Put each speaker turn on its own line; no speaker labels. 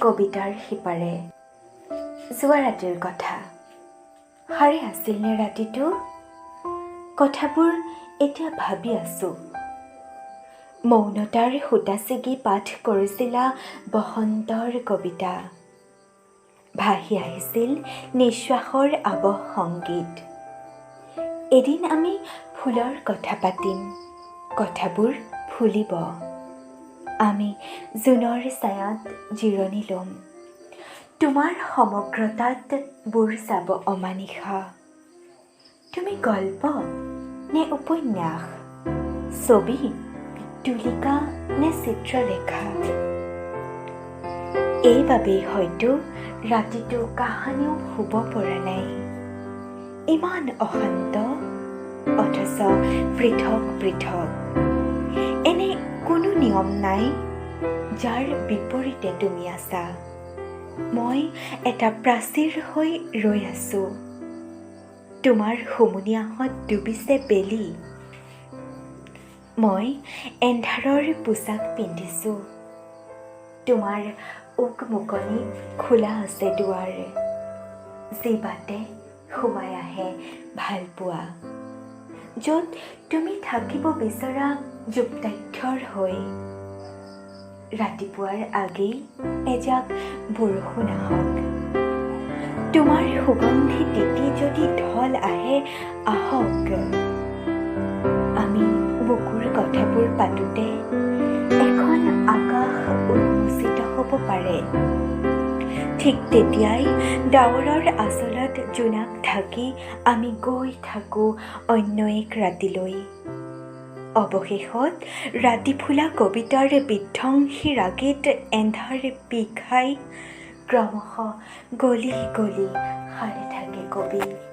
কবিতাৰ সিপাৰে যোৱা ৰাতিৰ কথা। সাৰে আছিল নে ৰাতিটো? কথাবোৰ এতিয়া ভাবি আছো। মৌনতাৰ সূতা ছিগি পাঠ কৰিছিলা বসন্তৰ কবিতা। ভাহি আহিছিল নিশ্বাসৰ আবহ সংগীত। এদিন আমি ফুলৰ কথা পাতিম, কথাবোৰ ফুলিব। আমি জোনৰ ছায়াত জিৰণি ল'ম। তোমাৰ সমগ্ৰতাত বুৰ চাব অমানিশা। তুমি গল্প নে উপন্যাস, ছবি, তুলিকা নে চিত্ৰলেখা? এইবাবেই হয়তো ৰাতিটো কাহানিও শুব পৰা নাই। ইমান অশান্ত, অথচ পৃথক পৃথক। এনে কোনো নিয়ম নাই যাৰ বিপৰীতে তুমি আছা। মই এটা প্ৰাচীৰ হৈ ৰৈ আছো। তোমাৰ হুমুনিয়াহত ডুবিছে বেলি। মই এন্ধাৰৰ পোছাক পিন্ধিছো। তোমাৰ উকমুকনিত খোলা আছে দুৱাৰ, যি বাটে সোমাই আহে ভালপোৱা, য'ত তুমি থাকিব বিচৰা যুক্তাক্ষৰ হৈ। ৰাতিপুৱাৰ আগেই এজাক বৰষুণ আহক। তোমাৰ সুগন্ধি তিতি যদি ঢল আহে আহক। আমি বুকুৰ কথাবোৰ পাতোতে এখন আকাশ উন্মোচিত হ'ব পাৰে। ঠিক তেতিয়াই ডাৱৰৰ আঁচলত জোনাক ঢাকি আমি গৈ থাকোঁ অন্য এক ৰাতিলৈ। অৱশেষত ৰাতি ফুলা কবিতাৰ বিধ্বংসী ৰাগীত এন্ধাৰ পিক খাই ক্ৰমশঃ গলি গলি সাৰে থাকে কবি।